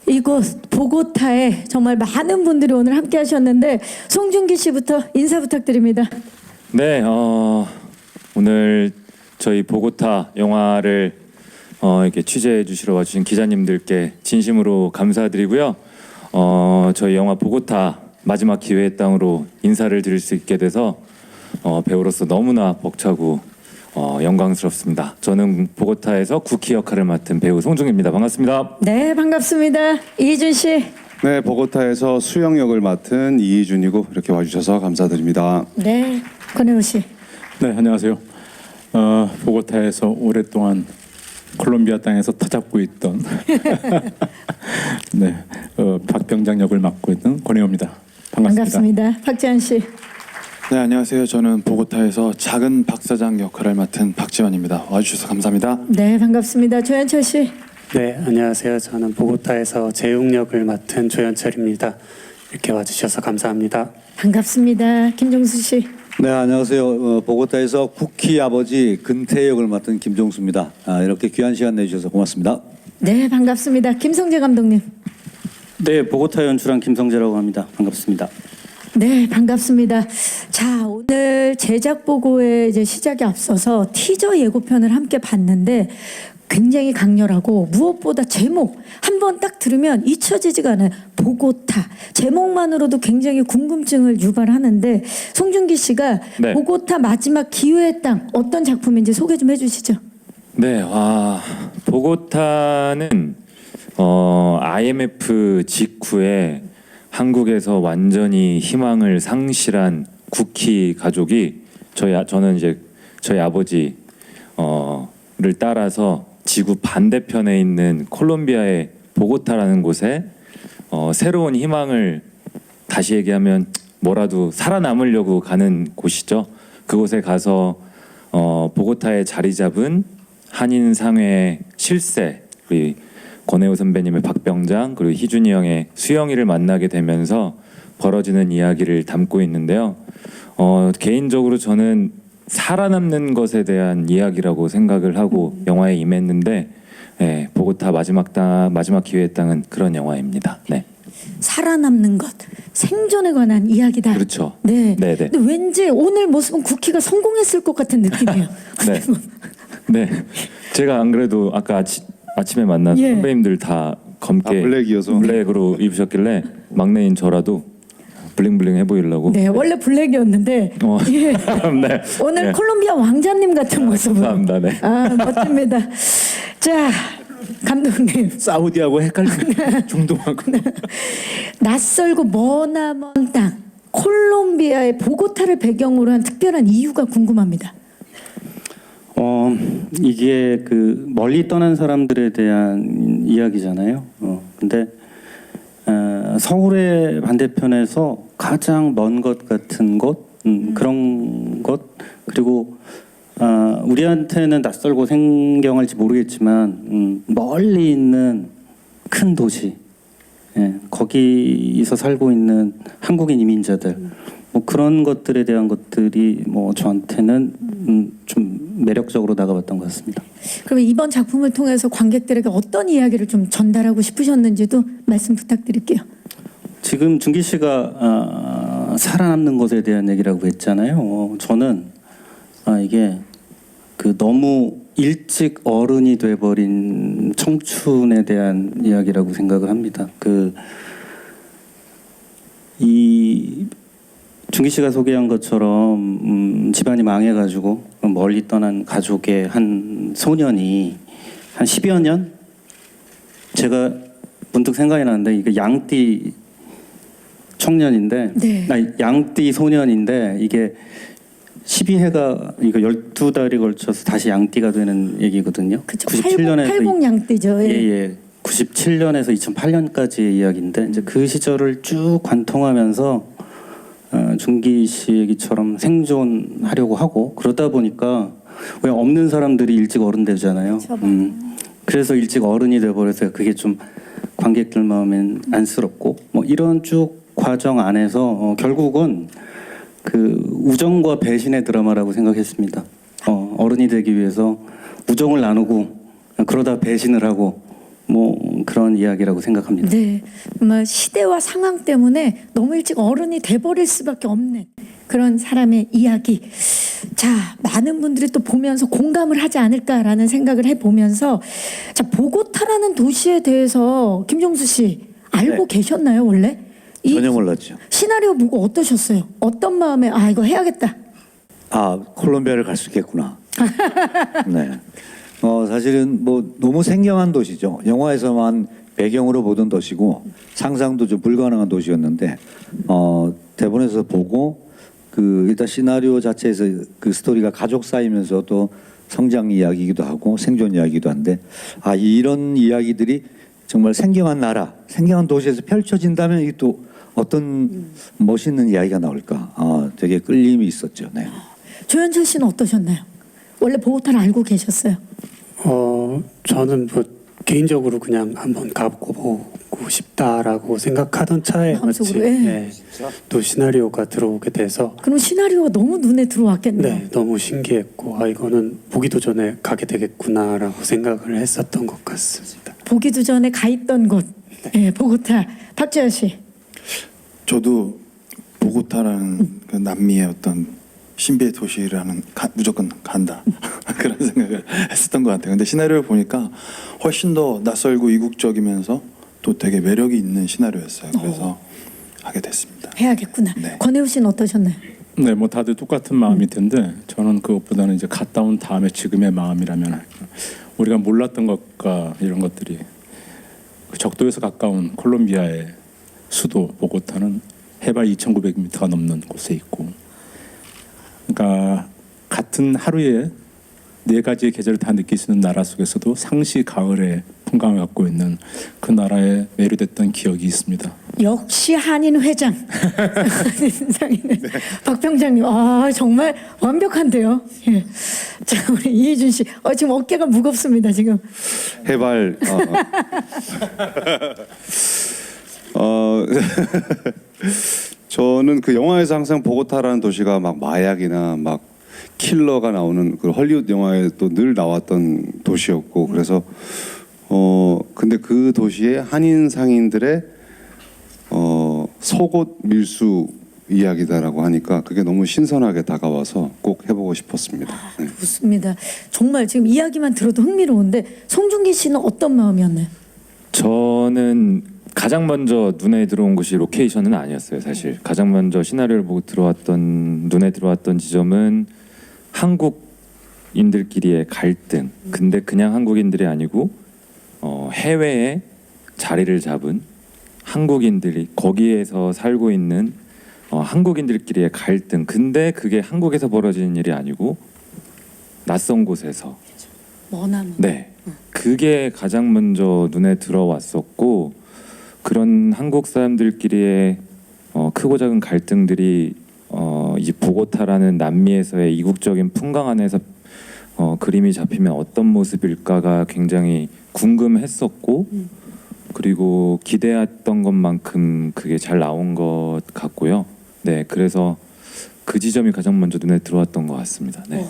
이곳 보고타에 정말 많은 분들이 오늘 함께 하셨는데 송중기 씨부터 인사 부탁드립니다. 네, 오늘 저희 보고타 영화를 이렇게 취재해 주시러 와주신 기자님들께 진심으로 감사드리고요. 저희 영화 보고타 마지막 기회의 땅으로 인사를 드릴 수 있게 돼서 배우로서 너무나 벅차고 영광스럽습니다. 저는 보고타에서 쿠키 역할을 맡은 배우 송중기입니다. 반갑습니다. 네, 반갑습니다. 이희준 씨. 네, 보고타에서 수영 역을 맡은 이희준이고 이렇게 와주셔서 감사드립니다. 네, 권혜우 씨. 네, 안녕하세요. 보고타에서 오랫동안 콜롬비아 땅에서 터잡고 있던 네, 박병장 역을 맡고 있는 권혜호입니다. 반갑습니다. 박지한 씨. 네, 안녕하세요. 저는 보고타에서 작은 박사장 역할을 맡은 박지원입니다. 와주셔서 감사합니다. 네, 반갑습니다. 조현철 씨. 네, 안녕하세요. 저는 보고타에서 재웅 역을 맡은 조현철입니다. 이렇게 와주셔서 감사합니다. 반갑습니다. 김종수 씨. 네, 안녕하세요. 보고타에서 쿠키 아버지 근태 역을 맡은 김종수입니다. 이렇게 귀한 시간 내주셔서 고맙습니다. 네, 반갑습니다. 김성재 감독님. 네, 보고타 연출한 김성재라고 합니다. 반갑습니다. 네, 반갑습니다. 자, 오늘 제작 보고의 이제 시작에 앞서서 티저 예고편을 함께 봤는데 굉장히 강렬하고 무엇보다 제목 한번 딱 들으면 잊혀지지가 않아요. 보고타 제목만으로도 굉장히 궁금증을 유발하는데 송중기 씨가 네. 보고타 마지막 기회의 땅 어떤 작품인지 소개 좀 해주시죠. 네, 보고타는 IMF 직후에 한국에서 완전히 희망을 상실한 쿠키 가족이 저는 이제 저희 아버지를 따라서 지구 반대편에 있는 콜롬비아의 보고타라는 곳에 새로운 희망을 다시 얘기하면 뭐라도 살아남으려고 가는 곳이죠. 그곳에 가서 보고타에 자리 잡은 한인 상회 실세 우리 권혜호 선배님의 박병장 그리고 희준이 형의 수영이를 만나게 되면서 벌어지는 이야기를 담고 있는데요. 개인적으로 저는 살아남는 것에 대한 이야기라고 생각을 하고 영화에 임했는데 보고타 마지막 기회의 땅은 그런 영화입니다. 네. 살아남는 것, 생존에 관한 이야기다. 그렇죠. 네. 네, 네. 근데 왠지 오늘 모습은 쿠키가 성공했을 것 같은 느낌이에요. 네. 네. 제가 안 그래도 아까 아침에 만난 예. 선배님들 다 검게 블랙이어서. 블랙으로 입으셨길래 막내인 저라도 블링블링 해보이려고. 네, 원래 블랙이었는데 예. 네. 오늘 네. 콜롬비아 왕자님 같은 모습으로. 감사합니다. 네. 멋집니다. 자, 감독님. 사우디하고 헷갈리는 중동하고. 낯설고 머나먼 땅 콜롬비아의 보고타를 배경으로 한 특별한 이유가 궁금합니다. 이게 그 멀리 떠난 사람들에 대한 이야기잖아요. 근데 서울의 반대편에서 가장 먼 것 같은 곳, 그런 곳 그리고 우리한테는 낯설고 생경할지 모르겠지만 멀리 있는 큰 도시, 거기서 살고 있는 한국인 이민자들, 뭐 그런 것들에 대한 것들이 뭐 저한테는 좀 매력적으로 다가왔던 것 같습니다. 그러면 이번 작품을 통해서 관객들에게 어떤 이야기를 좀 전달하고 싶으셨는지도 말씀 부탁드릴게요. 지금 준기 씨가 살아남는 것에 대한 얘기라고 했잖아요. 저는 이게 그 너무 일찍 어른이 돼버린 청춘에 대한 이야기라고 생각을 합니다. 이 준기 씨가 소개한 것처럼 집안이 망해가지고 멀리 떠난 가족의 한 소년이 한 10여 년? 제가 문득 생각이 나는데 이게 양띠 청년인데 네. 양띠 소년인데 이게 12해가 이거 12달이 걸쳐서 다시 양띠가 되는 얘기거든요. 그쵸. 97년에서 80 양띠죠. 예. 예. 97년에서 2008년까지의 이야기인데 이제 그 시절을 쭉 관통하면서 준기 씨 얘기처럼 생존하려고 하고 그러다 보니까 왜 없는 사람들이 일찍 어른 되잖아요. 그래서 일찍 어른이 돼버려서 그게 좀 관객들 마음엔 안쓰럽고 뭐 이런 쭉 과정 안에서 결국은 그 우정과 배신의 드라마라고 생각했습니다. 어른이 되기 위해서 우정을 나누고 그러다 배신을 하고 뭐 그런 이야기라고 생각합니다. 네, 정말 시대와 상황 때문에 너무 일찍 어른이 돼버릴 수밖에 없는 그런 사람의 이야기. 자, 많은 분들이 또 보면서 공감을 하지 않을까라는 생각을 해보면서 자, 보고타라는 도시에 대해서 김종수 씨 알고 계셨나요 원래? 이 전혀 몰랐죠. 시나리오 보고 어떠셨어요? 어떤 마음에 아 이거 해야겠다. 아, 콜롬비아를 갈 수 있겠구나. 네. 사실은 뭐 너무 생경한 도시죠. 영화에서만 배경으로 보던 도시고 상상도 좀 불가능한 도시였는데 대본에서 보고 그 일단 시나리오 자체에서 그 스토리가 가족 사이면서 또 성장 이야기이기도 하고 생존 이야기이기도 한데 아 이런 이야기들이 정말 생경한 나라, 생경한 도시에서 펼쳐진다면 이게 또 어떤 멋있는 이야기가 나올까? 되게 끌림이 있었죠. 네. 조현철 씨는 어떠셨나요? 원래 보고타를 알고 계셨어요? 저는 뭐 개인적으로 그냥 한번 가보고 싶다라고 생각하던 차에 마치 마음속으로, 예. 또 시나리오가 들어오게 돼서 그럼 시나리오가 너무 눈에 들어왔겠네요. 네, 너무 신기했고 이거는 보기도 전에 가게 되겠구나라고 생각을 했었던 것 같습니다. 보기도 전에 가 있던 곳, 예, 보고타. 박재현 씨. 저도 보고타라는 그 남미의 어떤 신비의 도시라는 무조건 간다 그런 생각을 했었던 것 같아요. 근데 시나리오를 보니까 훨씬 더 낯설고 이국적이면서 또 되게 매력이 있는 시나리오였어요. 그래서 하게 됐습니다. 해야겠구나. 네. 권혜우 씨는 어떠셨나요? 네, 뭐 다들 똑같은 마음일 텐데 저는 그것보다는 이제 갔다 온 다음에 지금의 마음이라면 우리가 몰랐던 것과 이런 것들이 그 적도에서 가까운 콜롬비아의 수도 보고타는 해발 2,900m가 넘는 곳에 있고, 그러니까 같은 하루에 4가지의 계절을 다 느낄 수 있는 나라 속에서도 상시 가을의 풍광을 갖고 있는 그 나라에 매료됐던 기억이 있습니다. 역시 한인 회장. 한인상이네. 박병장님, 정말 완벽한데요. 예. 자, 우리 이희준 씨, 지금 어깨가 무겁습니다 지금. 해발 저는 그 영화에서 항상 보고타라는 도시가 막 마약이나 막 킬러가 나오는 그 헐리우드 영화에 또 늘 나왔던 도시였고 그래서 근데 그 도시의 한인 상인들의 속옷 밀수 이야기다라고 하니까 그게 너무 신선하게 다가와서 꼭 해보고 싶었습니다. 네. 좋습니다. 정말 지금 이야기만 들어도 흥미로운데 송중기 씨는 어떤 마음이었나요? 저는 가장 먼저 눈에 들어온 곳이 로케이션은 아니었어요. 사실 가장 먼저 시나리오를 보고 눈에 들어왔던 지점은 한국인들끼리의 갈등. 근데 그냥 한국인들이 아니고 해외에 자리를 잡은 한국인들이 거기에서 살고 있는 한국인들끼리의 갈등. 근데 그게 한국에서 벌어지는 일이 아니고 낯선 곳에서. 머나먼. 네, 그게 가장 먼저 눈에 들어왔었고 그런 한국 사람들끼리의 크고 작은 갈등들이 이 보고타라는 남미에서의 이국적인 풍광 안에서 그림이 잡히면 어떤 모습일까가 굉장히 궁금했었고 그리고 기대했던 것만큼 그게 잘 나온 것 같고요. 네, 그래서 그 지점이 가장 먼저 눈에 들어왔던 것 같습니다. 네.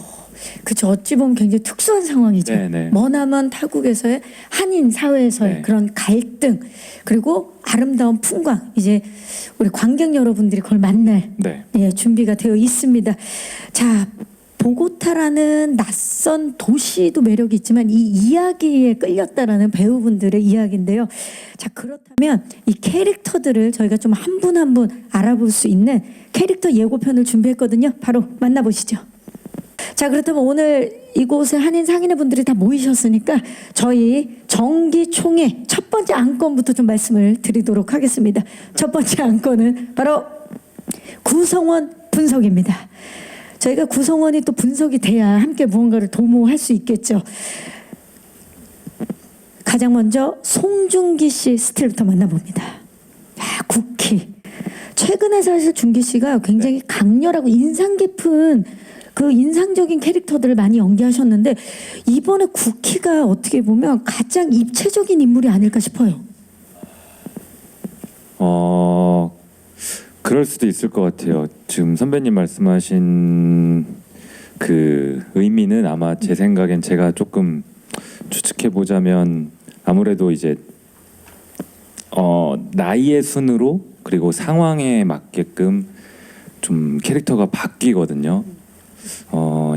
그쵸. 어찌 보면 굉장히 특수한 상황이죠. 네네. 머나먼 타국에서의 한인 사회에서의 네. 그런 갈등 그리고 아름다운 풍광 이제 우리 관객 여러분들이 그걸 만날 네. 예, 준비가 되어 있습니다. 자, 보고타라는 낯선 도시도 매력이 있지만 이 이야기에 끌렸다라는 배우분들의 이야기인데요. 자, 그렇다면 이 캐릭터들을 저희가 좀 한 분 한 분 알아볼 수 있는 캐릭터 예고편을 준비했거든요. 바로 만나보시죠. 자, 그렇다면 오늘 이곳에 한인 상인회 분들이 다 모이셨으니까 저희 정기총회 첫 번째 안건부터 좀 말씀을 드리도록 하겠습니다. 첫 번째 안건은 바로 구성원 분석입니다. 저희가 구성원이 또 분석이 돼야 함께 무언가를 도모할 수 있겠죠. 가장 먼저 송중기 씨 스틸부터 만나봅니다. 국희. 최근에 사실 중기 씨가 굉장히 강렬하고 인상 깊은 그 인상적인 캐릭터들을 많이 연기하셨는데 이번에 국희가 어떻게 보면 가장 입체적인 인물이 아닐까 싶어요. 그럴 수도 있을 것 같아요. 지금 선배님 말씀하신 그 의미는 아마 제 생각엔 제가 조금 추측해 보자면 아무래도 이제 나이의 순으로 그리고 상황에 맞게끔 좀 캐릭터가 바뀌거든요.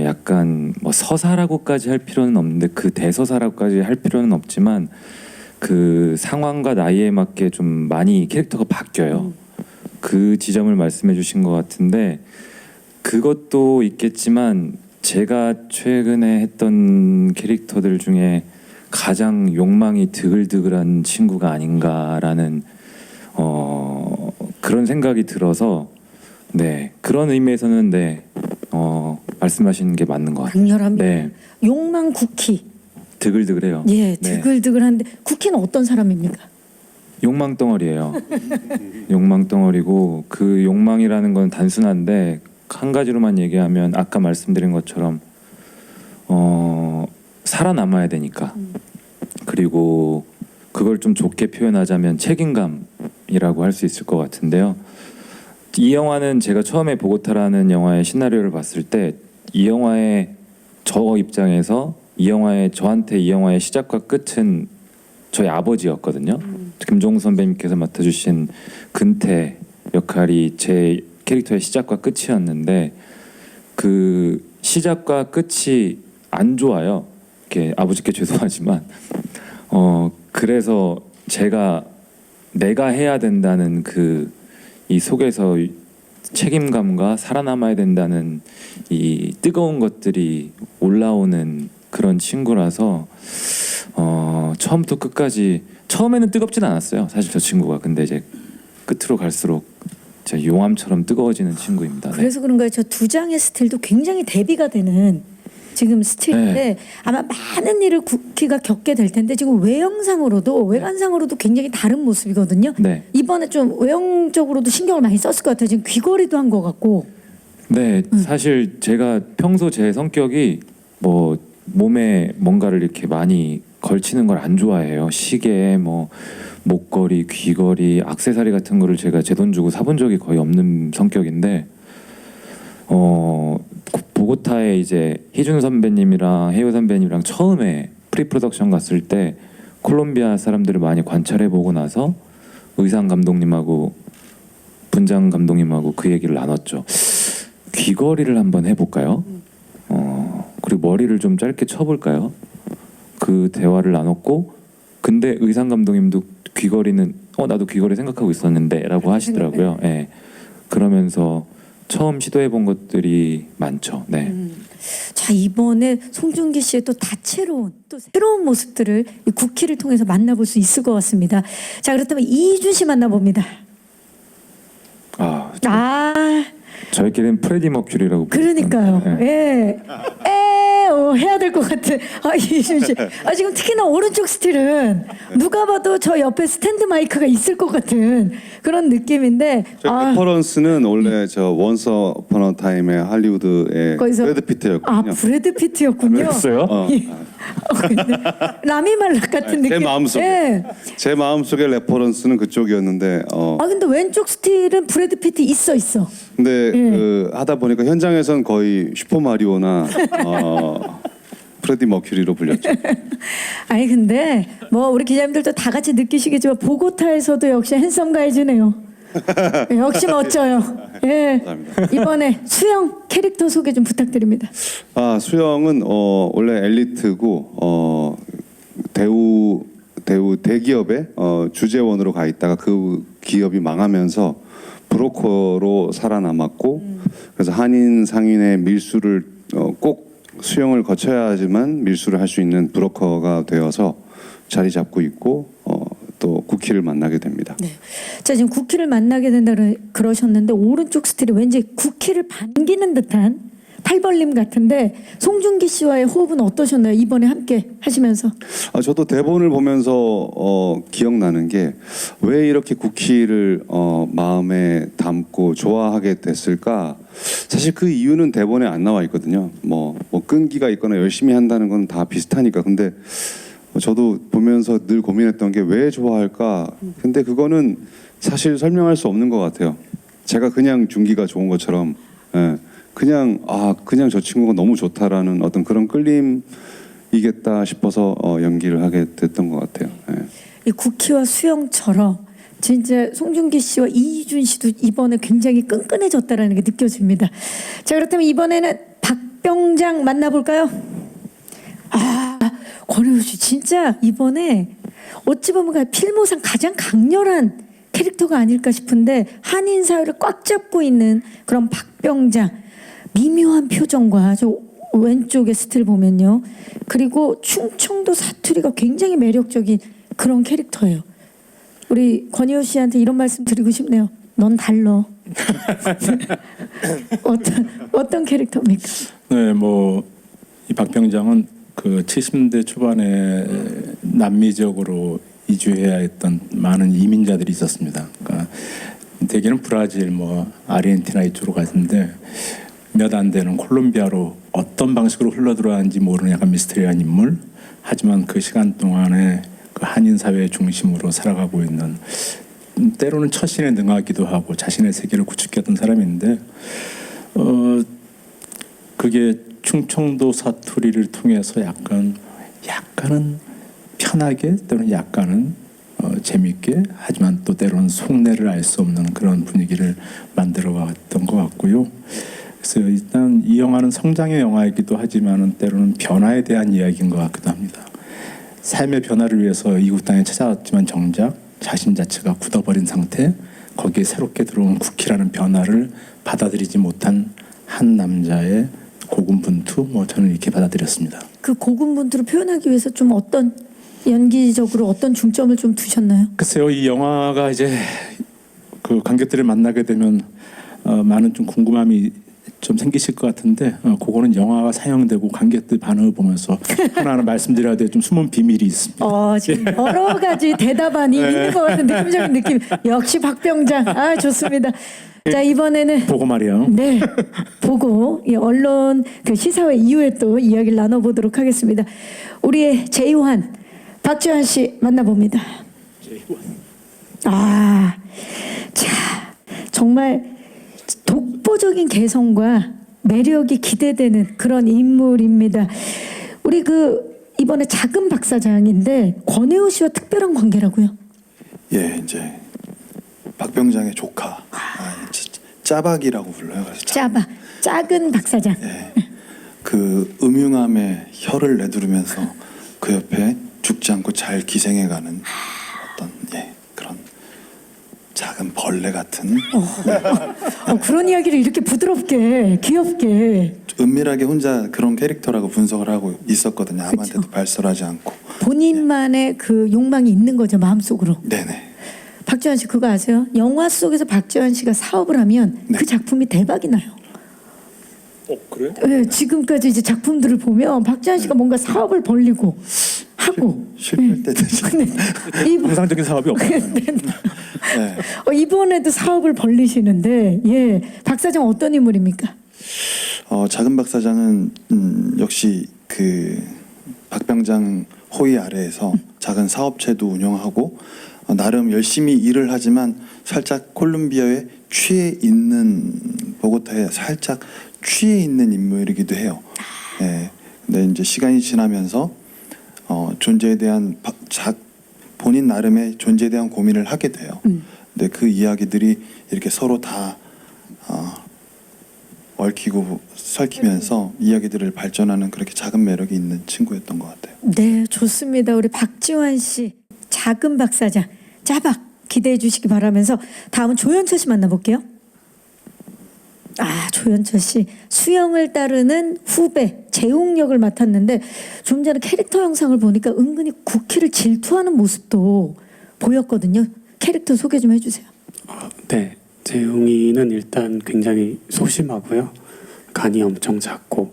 약간 뭐 서사라고까지 할 필요는 없는데 그 대서사라고까지 할 필요는 없지만 그 상황과 나이에 맞게 좀 많이 캐릭터가 바뀌어요. 그 지점을 말씀해 주신 것 같은데 그것도 있겠지만 제가 최근에 했던 캐릭터들 중에 가장 욕망이 드글드글한 친구가 아닌가라는 그런 생각이 들어서 네 그런 의미에서는 네 말씀하시는 게 맞는 것 같아요. 강렬합니다. 네 욕망 쿠키. 드글드글해요. 예, 네. 드글드글한데 쿠키는 어떤 사람입니까? 욕망 덩어리예요. 욕망 덩어리고 그 욕망이라는 건 단순한데 한 가지로만 얘기하면 아까 말씀드린 것처럼 살아남아야 되니까 그리고 그걸 좀 좋게 표현하자면 책임감이라고 할 수 있을 것 같은데요. 이 영화는 제가 처음에 보고타라는 영화의 시나리오를 봤을 때 이 영화의 저 입장에서 저한테 이 영화의 시작과 끝은 저희 아버지였거든요. 김종수 선배님께서 맡아주신 근태 역할이 제 캐릭터의 시작과 끝이었는데 그 시작과 끝이 안 좋아요. 이렇게 아버지께 죄송하지만 그래서 내가 해야 된다는 그 이 속에서 책임감과 살아남아야 된다는 이 뜨거운 것들이 올라오는 그런 친구라서 처음부터 끝까지 처음에는 뜨겁진 않았어요. 사실 저 친구가 근데 이제 끝으로 갈수록 진짜 용암처럼 뜨거워지는 친구입니다. 네. 그래서 그런 거예요. 저 두 장의 스틸도 굉장히 대비가 되는 지금 스틸인데 네. 아마 많은 일을 쿠키가 겪게 될 텐데 지금 외관상으로도 굉장히 다른 모습이거든요. 네. 이번에 좀 외형적으로도 신경을 많이 썼을 것 같아요. 지금 귀걸이도 한 것 같고. 네, 사실 제가 평소 제 성격이 뭐 몸에 뭔가를 이렇게 많이 걸치는 걸 안 좋아해요. 시계, 뭐 목걸이, 귀걸이, 액세서리 같은 거를 제가 제 돈 주고 사본 적이 거의 없는 성격인데 보고타에 이제 희준 선배님이랑 혜유 선배님이랑 처음에 프리프로덕션 갔을 때 콜롬비아 사람들을 많이 관찰해 보고 나서 의상 감독님하고 분장 감독님하고 그 얘기를 나눴죠. 귀걸이를 한번 해볼까요? 그리고 머리를 좀 짧게 쳐볼까요? 그 대화를 나눴고 근데 의상 감독님도 귀걸이는 나도 귀걸이 생각하고 있었는데라고 하시더라고요. 예. 그러면서 처음 시도해 본 것들이 많죠. 네. 자, 이번에 송중기 씨의 또 다채로운 또 새로운 모습들을 이 쿠키를 통해서 만나볼 수 있을 것 같습니다. 자, 그렇다면 이준 씨 만나봅니다. 저희끼리는 프레디 머큐리라고 그러니까요. 부르는데, 네. 해야 될 것 같은. 이준 씨. 지금 특히나 오른쪽 스틸은 누가 봐도 저 옆에 스탠드 마이크가 있을 것 같은 그런 느낌인데. 레퍼런스는 원래 저 원스 어폰 어 타임의 할리우드의 거기서- 브래드 피트였거든요. 브래드 피트였군요. 그랬어요? 라미 말락 같은 느낌. 제 마음속에 예. 제 마음속에 레퍼런스는 그쪽이었는데 근데 왼쪽 스틸은 브래드 피트 있어. 근데 그 하다 보니까 현장에선 거의 슈퍼 마리오나 프레디 머큐리로 불렸죠. 아니 근데 뭐 우리 기자님들도 다 같이 느끼시겠지만 보고타에서도 역시 핸섬 가이즈네요. 역시 멋져요. 예. 감사합니다. 이번에 수영 캐릭터 소개 좀 부탁드립니다. 수영은 원래 엘리트고 대우 대기업의 주재원으로 가 있다가 그 기업이 망하면서 브로커로 살아남았고 그래서 한인 상인의 밀수를 꼭 수영을 거쳐야지만 밀수를 할 수 있는 브로커가 되어서 자리 잡고 있고 또 쿠키를 만나게 됩니다. 네. 자 지금 쿠키를 만나게 된다 그러셨는데 오른쪽 스틸이 왠지 쿠키를 반기는 듯한 팔벌림 같은데 송중기 씨와의 호흡은 어떠셨나요? 이번에 함께 하시면서. 저도 대본을 보면서 기억나는 게 왜 이렇게 쿠키를 마음에 담고 좋아하게 됐을까? 사실 그 이유는 대본에 안 나와 있거든요. 뭐 끈기가 있거나 열심히 한다는 건 다 비슷하니까. 근데 저도 보면서 늘 고민했던 게 왜 좋아할까? 근데 그거는 사실 설명할 수 없는 것 같아요. 제가 그냥 준기가 좋은 것처럼 그냥 저 친구가 너무 좋다라는 어떤 그런 끌림이겠다 싶어서 연기를 하게 됐던 것 같아요. 이 쿠키와 수영처럼 진짜 송중기 씨와 이희준 씨도 이번에 굉장히 끈끈해졌다라는 게 느껴집니다. 자, 그렇다면 이번에는 박병장 만나볼까요? 아, 권혜우 씨 진짜 이번에 어찌 보면 필모상 가장 강렬한 캐릭터가 아닐까 싶은데 한인 사회를 꽉 잡고 있는 그런 박병장, 미묘한 표정과 저 왼쪽의 스틸 보면요. 그리고 충청도 사투리가 굉장히 매력적인 그런 캐릭터예요. 우리 권희호 씨한테 이런 말씀 드리고 싶네요. 넌 달러. 어떤 캐릭터입니까? 네, 뭐 이 박병장은 그 70대 초반에 남미 지역으로 이주해야 했던 많은 이민자들이 있었습니다. 그러니까 대개는 브라질, 뭐 아르헨티나 이쪽으로 갔는데 몇 안 되는 콜롬비아로 어떤 방식으로 흘러들어왔는지 모르는 약간 미스테리한 인물. 하지만 그 시간 동안에 그 한인 사회의 중심으로 살아가고 있는, 때로는 처신에 능하기도 하고 자신의 세계를 구축했던 사람인데, 그게 충청도 사투리를 통해서 약간은 편하게, 또는 약간은 재밌게, 하지만 또 때로는 속내를 알 수 없는 그런 분위기를 만들어갔던 것 같고요. 그래서 일단 이 영화는 성장의 영화이기도 하지만은 때로는 변화에 대한 이야기인 것 같기도 합니다. 삶의 변화를 위해서 이국 땅에 찾아왔지만 정작 자신 자체가 굳어버린 상태, 거기에 새롭게 들어온 쿠키라는 변화를 받아들이지 못한 한 남자의 고군분투, 뭐 저는 이렇게 받아들였습니다. 그 고군분투를 표현하기 위해서 좀 어떤 연기적으로 어떤 중점을 좀 두셨나요? 글쎄요, 이 영화가 이제 그 관객들을 만나게 되면 많은 좀 궁금함이 좀 생기실 것 같은데, 그거는 영화가 상영되고 관객들 반응을 보면서 하나하나 말씀드려야 될 좀 숨은 비밀이 있습니다. 지금 여러 가지 대답안이 있는 것 같은 느낌적인 느낌. 역시 박병장. 아, 좋습니다. 자, 이번에는 보고 말이요. 네, 보고 이 언론 그 시사회 이후에 또 이야기를 나눠보도록 하겠습니다. 우리의 제이환 박지환 씨 만나봅니다. 아, 자, 정말 독보적인 개성과 매력이 기대되는 그런 인물입니다. 우리 이번에 작은 박사장인데 권혜우 씨와 특별한 관계라고요? 예, 이제 박병장의 조카, 짜박이라고 불러요. 그래서 작은 박사장. 예, 그 음흉함에 혀를 내두르면서 그 옆에 죽지 않고 잘 기생해가는 어떤 그런 작은 벌레 같은 그런 이야기를 이렇게 부드럽게 귀엽게 은밀하게 혼자 그런 캐릭터라고 분석을 하고 있었거든요. 아무한테도 발설하지 않고. 본인만의 그 욕망이 있는 거죠, 마음속으로. 네네. 박지환 씨 그거 아세요? 영화 속에서 박지환 씨가 사업을 하면 그 작품이 대박이 나요. 그래? 네, 지금까지 이제 작품들을 보면 박지환 씨가 뭔가 사업을 벌리고 하고 실패할 때 되죠. 정상적인 사업이 없어요. 네. 이번에도 사업을 벌리시는데 박사장 어떤 인물입니까? 작은 박사장은 역시 그 박병장 호위 아래에서 작은 사업체도 운영하고 나름 열심히 일을 하지만 살짝 콜롬비아에 보고타에 살짝 취해 있는 인물이기도 해요. 네. 근데 이제 시간이 지나면서 존재에 대한 본인 나름의 존재에 대한 고민을 하게 돼요. 근데 그 이야기들이 이렇게 서로 다 얽히고 설키면서 이야기들을 발전하는 그렇게 작은 매력이 있는 친구였던 것 같아요. 네, 좋습니다. 우리 박지환 씨 작은 박사장 짜박 기대해 주시기 바라면서 다음은 조연철 씨 만나볼게요. 조연철 씨 수영을 따르는 후배 재웅 역을 맡았는데 좀 전에 캐릭터 영상을 보니까 은근히 국희를 질투하는 모습도 보였거든요. 캐릭터 소개 좀 해주세요. 네, 재웅이는 일단 굉장히 소심하고요. 간이 엄청 작고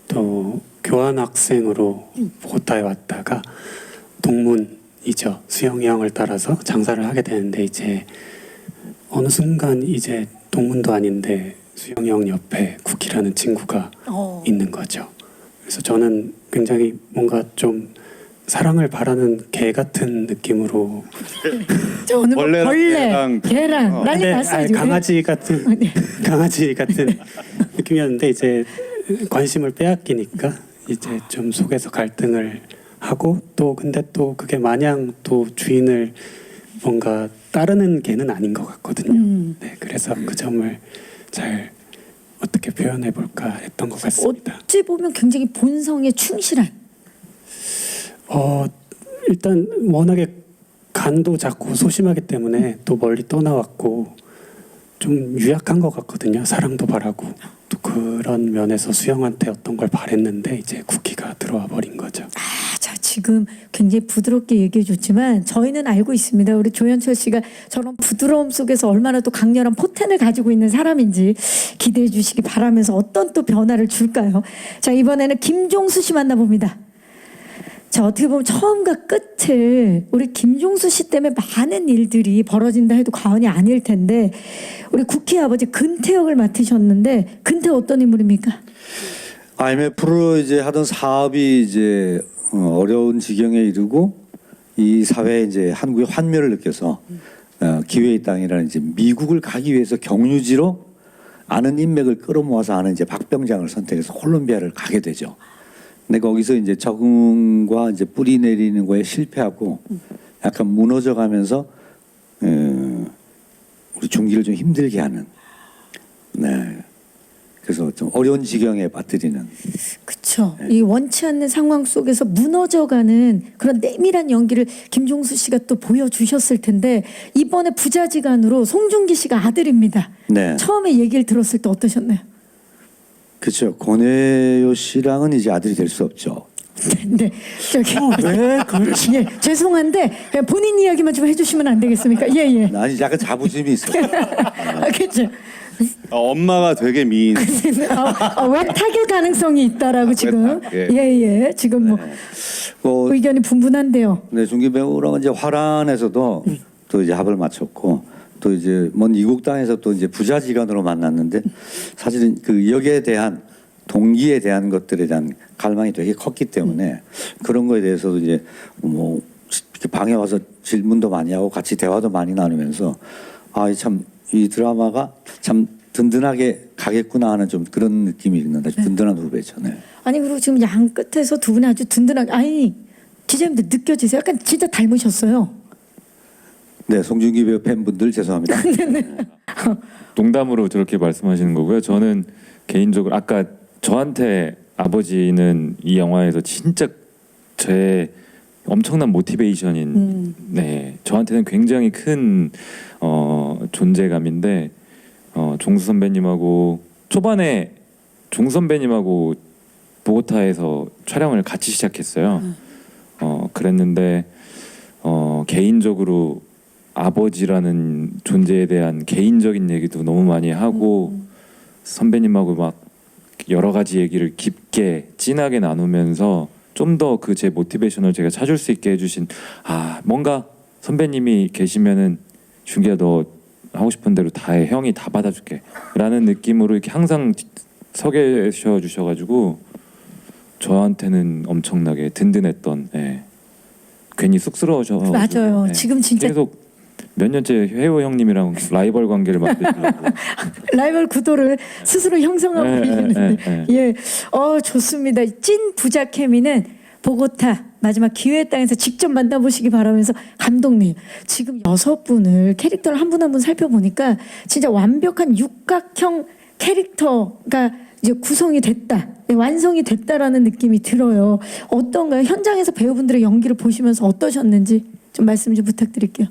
또 교환학생으로 보고타에 왔다가 동문이죠. 수영이 형을 따라서 장사를 하게 되는데 이제 어느 순간 이제 동문도 아닌데 수영이 형 옆에 쿠키라는 친구가 있는 거죠. 그래서 저는 굉장히 뭔가 좀 사랑을 바라는 개 같은 느낌으로 저 오늘 벌레, 개랑 난리 났어요. 지금. 강아지 같은 강아지 같은 느낌이었는데 이제 관심을 빼앗기니까 이제 좀 속에서 갈등을 하고 또 근데 또 그게 마냥 또 주인을 뭔가 따르는 개는 아닌 것 같거든요. 네, 그래서 그 점을 잘 어떻게 표현해 볼까 했던 것 같습니다. 어찌 보면 굉장히 본성에 충실한. 일단 워낙에 간도 작고 소심하기 때문에 또 멀리 떠나왔고 좀 유약한 것 같거든요. 사랑도 바라고 또 그런 면에서 수영한테 어떤 걸 바랬는데 이제 쿠키가 들어와 버린 거죠. 자, 지금 굉장히 부드럽게 얘기해 줬지만 저희는 알고 있습니다. 우리 조현철 씨가 저런 부드러움 속에서 얼마나 또 강렬한 포텐을 가지고 있는 사람인지 기대해 주시기 바라면서 어떤 또 변화를 줄까요? 자, 이번에는 김종수 씨 만나봅니다. 자, 어떻게 보면 처음과 끝을 우리 김종수 씨 때문에 많은 일들이 벌어진다 해도 과언이 아닐 텐데 우리 국회 아버지 근태역을 맡으셨는데 근태역 어떤 인물입니까? IMF로 이제 하던 사업이 이제 어려운 지경에 이르고 이 사회에 이제 한국의 환멸을 느껴서 기회의 땅이라는 이제 미국을 가기 위해서 경유지로 아는 인맥을 끌어모아서 하는 이제 박병장을 선택해서 콜롬비아를 가게 되죠. 근데 거기서 이제 적응과 이제 뿌리 내리는 거에 실패하고 약간 무너져 가면서 우리 중기를 좀 힘들게 하는. 네. 그래서 좀 어려운 지경에 빠뜨리는. 그렇죠. 이 원치 않는 상황 속에서 무너져가는 그런 내밀한 연기를 김종수 씨가 또 보여주셨을 텐데 이번에 부자지간으로 송중기 씨가 아들입니다. 네. 처음에 얘기를 들었을 때 어떠셨나요? 그렇죠. 권혜요 씨랑은 이제 아들이 될 수 없죠. 네, 저기 왜 그렇지? 예, 죄송한데 본인 이야기만 좀 해주시면 안 되겠습니까? 예, 예. 아니 약간 자부심이 있어. 그렇죠. 엄마가 되게 미인. 외탁일 가능성이 있다라고 지금 예. 예, 지금 뭐 의견이 분분한데요. 네, 중기 배우랑은 이제 화란에서도 또 이제 합을 맞췄고 또 이제 먼 이국 땅에서 또 이제 부자지간으로 만났는데 사실은 그 역에 대한 동기에 대한 것들에 대한 갈망이 되게 컸기 때문에 그런 거에 대해서도 이제 뭐 이렇게 방에 와서 질문도 많이 하고 같이 대화도 많이 나누면서 참 이 드라마가 참 든든하게 가겠구나 하는 좀 그런 느낌이 있는데 든든한 후배죠. 네. 아니 그리고 지금 양 끝에서 두 분이 아주 든든하게 아니 기자님들 느껴지세요? 약간 진짜 닮으셨어요. 네, 송중기 배우 팬분들 죄송합니다. 농담으로 저렇게 말씀하시는 거고요. 저는 개인적으로 아까 저한테 아버지는 이 영화에서 진짜 제 엄청난 모티베이션인 네 저한테는 굉장히 큰 존재감인데 종수 선배님하고 초반에 종수 선배님하고 보고타에서 촬영을 같이 시작했어요. 그랬는데 개인적으로 아버지라는 존재에 대한 개인적인 얘기도 너무 많이 하고 선배님하고 막 여러 가지 얘기를 깊게 진하게 나누면서 좀 더 그 제 모티베이션을 제가 찾을 수 있게 해주신 뭔가 선배님이 계시면은 준기야 너 하고 싶은 대로 다 해 형이 다 받아줄게 라는 느낌으로 이렇게 항상 서 계셔 주셔가지고 저한테는 엄청나게 든든했던 괜히 쑥스러워져 맞아요. 지금 진짜 계속 몇 년째 회호 형님이랑 라이벌 관계를 만들려고 라이벌 구도를 스스로 형성하고 계시는데 예, 좋습니다. 찐 부자 케미는 보고타 마지막 기회의 땅에서 직접 만나보시기 바라면서 감독님 지금 6분을 캐릭터를 한 분 한 분 살펴보니까 진짜 완벽한 육각형 캐릭터가 이제 구성이 됐다, 완성이 됐다라는 느낌이 들어요. 어떤가요? 현장에서 배우분들의 연기를 보시면서 어떠셨는지 좀 말씀 좀 부탁드릴게요.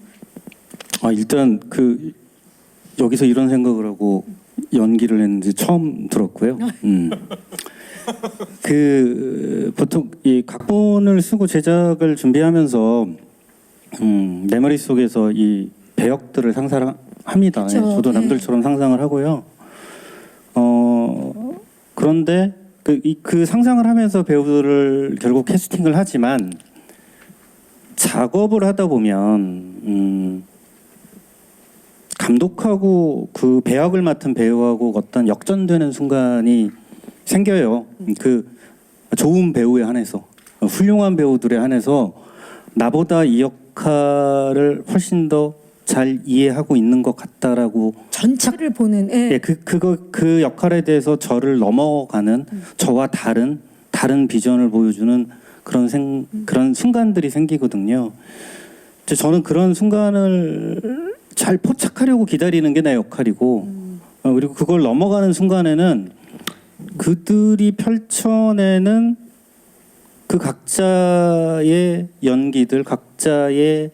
일단 여기서 이런 생각을 하고 연기를 했는지 처음 들었고요. 보통 이 각본을 쓰고 제작을 준비하면서 내 머릿속에서 이 배역들을 상상합니다. 그쵸, 저도 남들처럼 상상을 하고요. 그런데 그 상상을 하면서 배우들을 결국 캐스팅을 하지만 작업을 하다 보면 감독하고 그 배역을 맡은 배우하고 어떤 역전되는 순간이 생겨요. 그 좋은 배우에 한해서 훌륭한 배우들에 한해서 나보다 이 역할을 훨씬 더 잘 이해하고 있는 것 같다라고 전체를 보는 그 역할에 대해서 저를 넘어가는 저와 다른 비전을 보여주는 그런 순간들이 생기거든요. 저는 그런 순간을 잘 포착하려고 기다리는 게 내 역할이고 그리고 그걸 넘어가는 순간에는 그들이 펼쳐내는 그 각자의 연기들, 각자의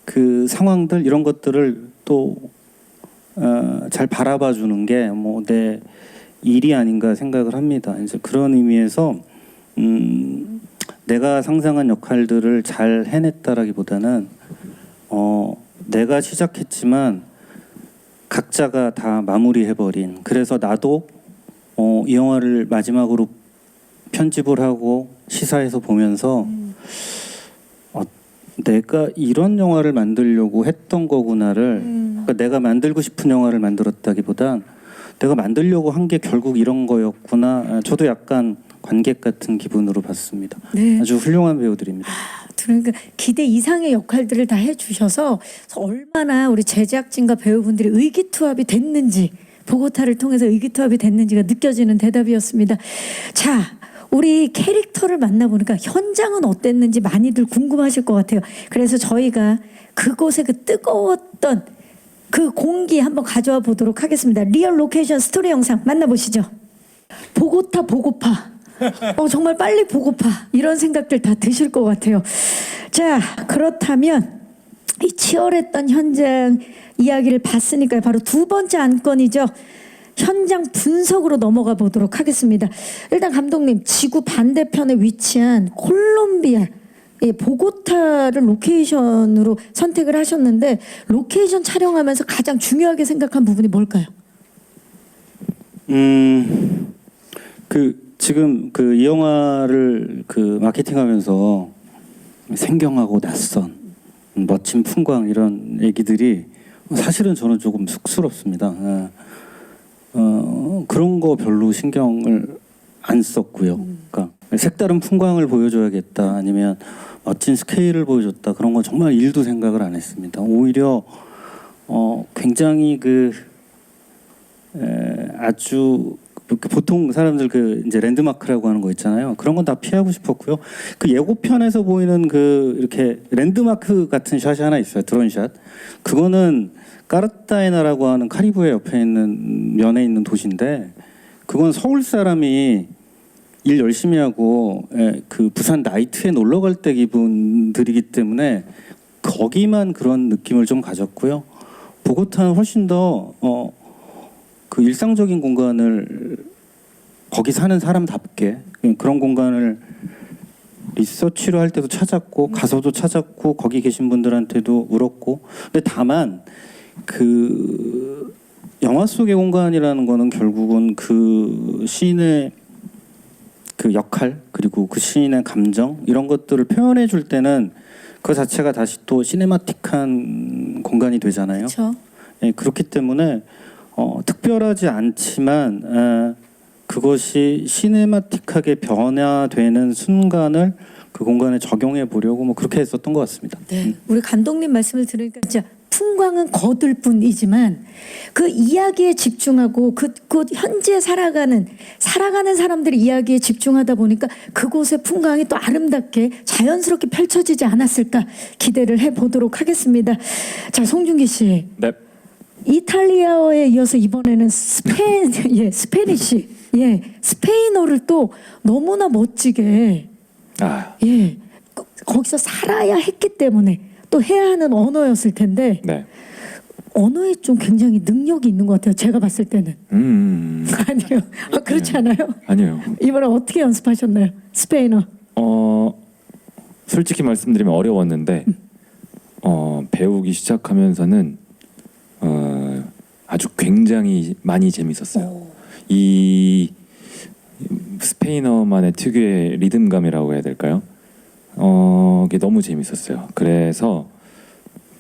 그 상황들 이런 것들을 또 잘 바라봐 주는 게 뭐 내 일이 아닌가 생각을 합니다. 이제 그런 의미에서 내가 상상한 역할들을 잘 해냈다라기보다는 내가 시작했지만 각자가 다 마무리해버린. 그래서 나도 이 영화를 마지막으로 편집을 하고 시사해서 보면서 내가 이런 영화를 만들려고 했던 거구나를 그러니까 내가 만들고 싶은 영화를 만들었다기보단 내가 만들려고 한 게 결국 이런 거였구나. 저도 약간 관객 같은 기분으로 봤습니다. 네. 아주 훌륭한 배우들입니다. 그러니까 기대 이상의 역할들을 다 해주셔서 얼마나 우리 제작진과 배우분들이 의기투합이 됐는지 보고타를 통해서 의기투합이 됐는지가 느껴지는 대답이었습니다. 자, 우리 캐릭터를 만나보니까 현장은 어땠는지 많이들 궁금하실 것 같아요. 그래서 저희가 그곳의 그 뜨거웠던 그 공기 한번 가져와 보도록 하겠습니다. 리얼 로케이션 스토리 영상 만나보시죠. 보고타 보고파. 정말 빨리 보고파. 이런 생각들 다 드실 것 같아요. 자, 그렇다면 이 치열했던 현장 이야기를 봤으니까 바로 두 번째 안건이죠. 현장 분석으로 넘어가 보도록 하겠습니다. 일단 감독님, 지구 반대편에 위치한 콜롬비아 보고타를 로케이션으로 선택을 하셨는데 로케이션 촬영하면서 가장 중요하게 생각한 부분이 뭘까요? 지금 이 영화를 마케팅하면서 생경하고 낯선 멋진 풍광 이런 얘기들이 사실은 저는 조금 쑥스럽습니다. 그런 거 별로 신경을 안 썼고요. 그러니까 색다른 풍광을 보여줘야겠다 아니면 멋진 스케일을 보여줬다 그런 건 정말 일도 생각을 안 했습니다. 오히려 굉장히 아주 보통 사람들 이제 랜드마크라고 하는 거 있잖아요. 그런 건 다 피하고 싶었고요. 그 예고편에서 보이는 이렇게 랜드마크 같은 샷이 하나 있어요. 드론샷. 그거는 까르타헤나라고 하는 카리브해 옆에 있는 면에 있는 도시인데 그건 서울 사람이 일 열심히 하고 그 부산 나이트에 놀러 갈 때 기분들이기 때문에 거기만 그런 느낌을 좀 가졌고요. 보고타는 훨씬 더 그 일상적인 공간을 거기 사는 사람답게 그런 공간을 리서치를 할 때도 찾았고 가서도 찾았고 거기 계신 분들한테도 물었고 근데 다만 그 영화 속의 공간이라는 거는 결국은 그 시인의 그 역할 그리고 그 시인의 감정 이런 것들을 표현해 줄 때는 그 자체가 다시 또 시네마틱한 공간이 되잖아요. 그렇죠. 그렇기 때문에 특별하지 않지만 그것이 시네마틱하게 변화되는 순간을 그 공간에 적용해 보려고 뭐 그렇게 했었던 것 같습니다. 네, 우리 감독님 말씀을 들으니까 진짜 풍광은 거들 뿐이지만 그 이야기에 집중하고 그 현지에 살아가는 사람들의 이야기에 집중하다 보니까 그곳의 풍광이 또 아름답게 자연스럽게 펼쳐지지 않았을까 기대를 해보도록 하겠습니다. 자, 송중기 씨. 네. 이탈리아어에 이어서 이번에는 스페니쉬, 스페인어를 또 너무나 멋지게, 거기서 살아야 했기 때문에 또 해야 하는 언어였을 텐데, 네. 언어에 좀 굉장히 능력이 있는 것 같아요. 제가 봤을 때는. 아니요. 그렇지 않아요? 아니요. 이번에 어떻게 연습하셨나요? 스페인어. 솔직히 말씀드리면 어려웠는데 배우기 시작하면서는 아주 굉장히 많이 재밌었어요. 이 스페인어만의 특유의 리듬감이라고 해야 될까요? 이게 너무 재밌었어요. 그래서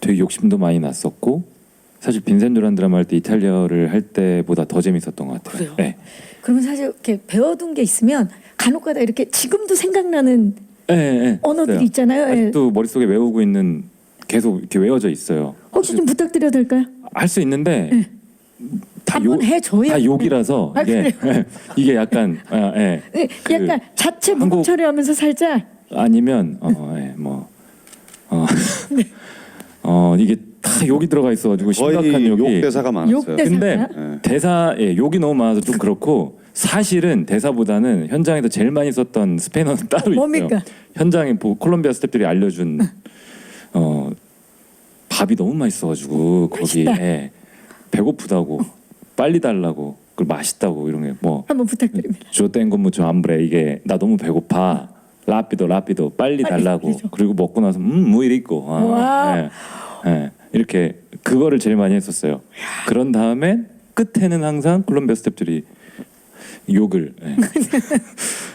되게 욕심도 많이 났었고 사실 빈센 두란 드라마 할 때 이탈리아를 할 때보다 더 재밌었던 것 같아요. 그래요? 네. 그러면 사실 이렇게 배워둔 게 있으면 간혹가다 이렇게 지금도 생각나는 언어들이 있잖아요. 아직도 머릿속에 외우고 있는 계속 이렇게 외워져 있어요. 혹시 좀 부탁드려도 될까요? 할 수 있는데 한번 해줘야 다 욕이라서 이게 약간 약간 자체 무국 처리하면서 살짝 아니면 이게 다 욕이 들어가 있어가지고 심각한 거의 욕 욕이. 대사가 많았어요. 욕 대사. 근데 대사가요? 대사에 욕이 너무 많아서 좀 그렇고 사실은 대사보다는 현장에서 제일 많이 썼던 스페인어는 따로 뭡니까? 있어요. 현장에 콜롬비아 스태프들이 알려준 밥이 너무 맛있어가지고 거기에 배고프다고 빨리 달라고 그리고 맛있다고 이런 게 뭐 한번 부탁드립니다. 조 땡고 무cho 함브레 이게 나 너무 배고파 라피도 빨리 달라고 그렇죠. 그리고 먹고 나서 무일 있고 와. 이렇게 그거를 제일 많이 했었어요. 그런 다음에 끝에는 항상 콜롬비아 스태프들이 욕을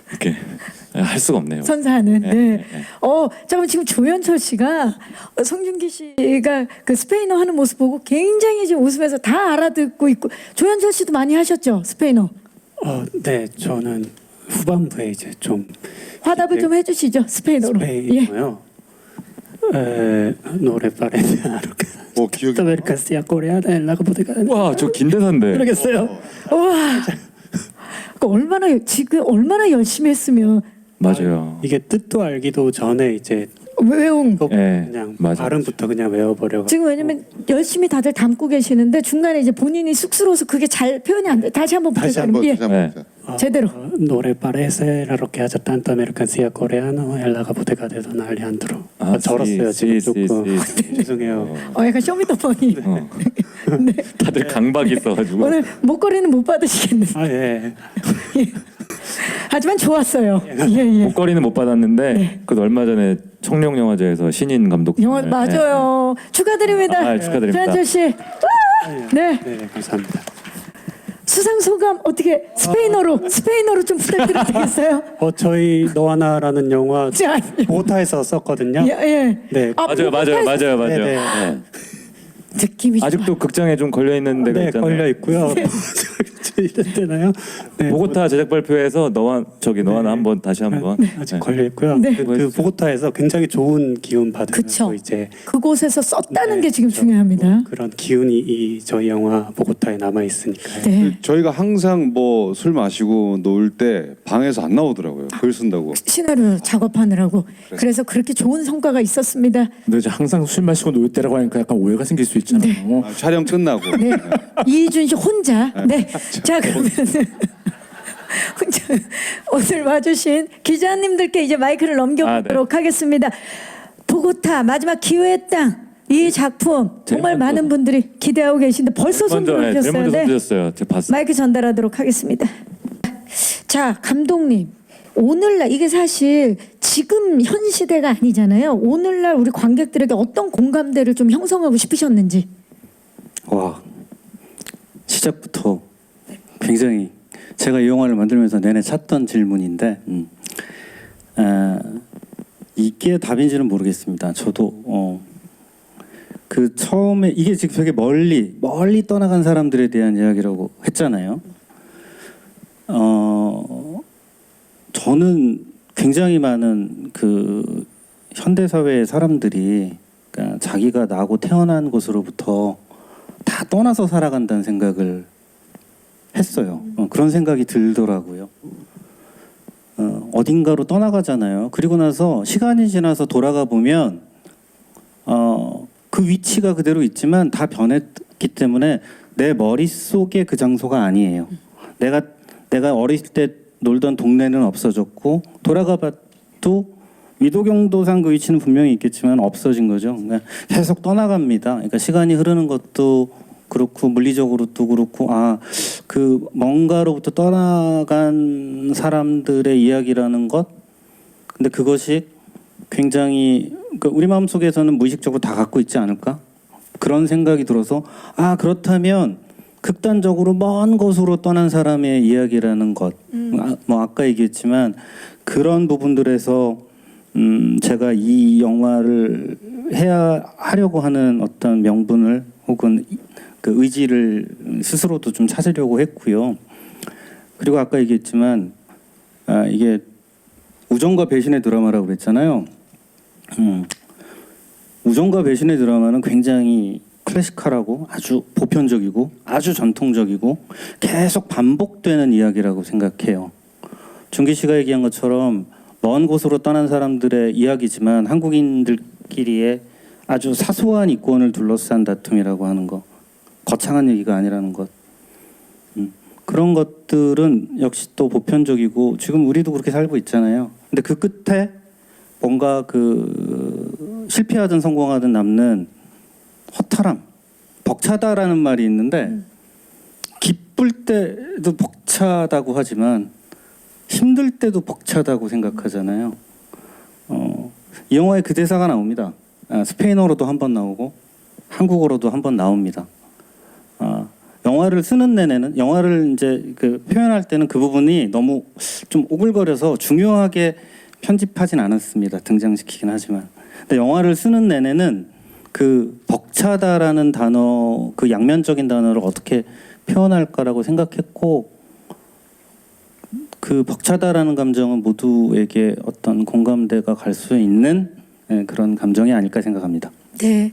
이렇게 할 수가 없네요. 선사하는. 네, 네. 네, 네. 잠깐 지금 조현철 씨가 송중기 씨가 그 스페인어 하는 모습 보고 굉장히 지금 웃으면서 다 알아듣고 있고 조현철 씨도 많이 하셨죠 스페인어. 네, 저는 후반부에 이제 좀 화답을 좀 해주시죠 스페인어로. 예. 스페인어요. 노래 파레냐 이렇게. 기억이 메르카시아 코레아나 엘라가 보드가 와, 저 긴 대사인데. 모르겠어요. 와. 그 얼마나 열심히 했으면 맞아요. 이게 뜻도 알기도 전에 이제 외운. 이거 예, 그냥 맞아요. 발음부터 그냥 외워버려. 지금 왜냐면 열심히 다들 담고 계시는데 중간에 이제 본인이 쑥스러워서 그게 잘 표현이 안 돼. 다시 한번 다시 부탁드립니다. 한번 예. 다시 한번. 제대로. 노래 parece lo que haya tanta mercancía coreana en la bodega de Don Alejandro. 아, 절었어요 시, 지금 조금. 시. 죄송해요. 약간 쇼미더머니. 네. 다들 강박이 있어가지고. 오늘 목걸이는 못 받으시겠는데. 아 예. 하지만 좋았어요. 예. 목걸이는 못 받았는데 그 얼마 전에 청룡영화제에서 신인 감독. 영화 맞아요. 축하드립니다. 아, 축하드립니다. 조현철 씨. 네. 네 감사합니다. 수상 소감 어떻게 스페인어로 좀 부탁드려도 되겠어요? 저희 너하나라는 영화 자, 보고타에서 썼거든요. 예. 네. 맞아요. 네, 네. 느낌이 아직도 극장에 좀 걸려 있는 데가 네 있잖아요. 걸려 있고요. 이랬대나요? 네. 보고타 제작 발표에서 너와 한번 다시 한번. 아직 걸려 있고요. 네. 그 보고타에서 굉장히 좋은 기운 받으면서 그쵸. 이제 그곳에서 썼다는 네, 게 지금 그렇죠. 중요합니다. 그런 기운이 이 저희 영화 보고타에 남아 있으니까요. 네. 저희가 항상 뭐 술 마시고 놀 때 방에서 안 나오더라고요. 글 쓴다고. 시나리오 작업하느라고. 그래서 그렇게 좋은 성과가 있었습니다. 근데 이제 항상 술 마시고 놀 때라고 하니까 약간 오해가 생길 수 있잖아요. 촬영 끝나고. 네. 이준 씨 혼자. 네. 자, 그러면 혼자 오늘 와주신 기자님들께 이제 마이크를 넘겨보도록 하겠습니다. 보고타 마지막 기회의 땅. 이 작품 정말 먼저. 많은 분들이 기대하고 계신데 벌써 손 제일 들어주셨어요. 먼저 네. 손드셨어요. 제가 봤어요. 마이크 전달하도록 하겠습니다. 자, 감독님. 오늘날 이게 사실 지금 현 시대가 아니잖아요. 오늘날 우리 관객들에게 어떤 공감대를 좀 형성하고 싶으셨는지. 와, 시작부터 굉장히 제가 이 영화를 만들면서 내내 찾던 질문인데 이게 답인지는 모르겠습니다. 저도 그 처음에 이게 지금 되게 멀리 떠나간 사람들에 대한 이야기라고 했잖아요. 저는 굉장히 많은 그 현대 사회의 사람들이 그러니까 자기가 나고 태어난 곳으로부터 다 떠나서 살아간다는 생각을 했어요. 그런 생각이 들더라고요. 어딘가로 떠나가잖아요. 그리고 나서 시간이 지나서 돌아가 보면 그 위치가 그대로 있지만 다 변했기 때문에 내 머릿속에 그 장소가 아니에요. 내가 어렸을 때 놀던 동네는 없어졌고 돌아가 봐도 위도경도상 그 위치는 분명히 있겠지만 없어진 거죠. 그러니까 계속 떠나갑니다. 그러니까 시간이 흐르는 것도 그렇고 물리적으로도 그렇고 그 뭔가로부터 떠나간 사람들의 이야기라는 것. 근데 그것이 굉장히 그러니까 우리 마음속에서는 무의식적으로 다 갖고 있지 않을까? 그런 생각이 들어서 그렇다면 극단적으로 먼 곳으로 떠난 사람의 이야기라는 것. 뭐 아까 얘기했지만 그런 부분들에서 제가 이 영화를 하려고 하는 어떤 명분을 혹은 그 의지를 스스로도 좀 찾으려고 했고요. 그리고 아까 얘기했지만 이게 우정과 배신의 드라마라고 그랬잖아요. 우정과 배신의 드라마는 굉장히 클래식하고 아주 보편적이고 아주 전통적이고 계속 반복되는 이야기라고 생각해요. 준기 씨가 얘기한 것처럼 먼 곳으로 떠난 사람들의 이야기지만 한국인들끼리의 아주 사소한 이권을 둘러싼 다툼이라고 하는 거, 거창한 얘기가 아니라는 것, 그런 것들은 역시 또 보편적이고 지금 우리도 그렇게 살고 있잖아요. 근데 그 끝에 뭔가 그 실패하든 성공하든 남는 허탈함, 벅차다라는 말이 있는데 기쁠 때도 벅차다고 하지만 힘들 때도 벅차다고 생각하잖아요. 이 영화에 그 대사가 나옵니다. 스페인어로도 한 번 나오고 한국어로도 한 번 나옵니다. 영화를 쓰는 내내는 영화를 이제 그 표현할 때는 그 부분이 너무 좀 오글거려서 중요하게 편집하진 않았습니다. 등장시키긴 하지만. 근데 영화를 쓰는 내내는 그 벅차다라는 단어, 그 양면적인 단어를 어떻게 표현할까라고 생각했고, 그 벅차다라는 감정은 모두에게 어떤 공감대가 갈 수 있는 그런 감정이 아닐까 생각합니다. 네,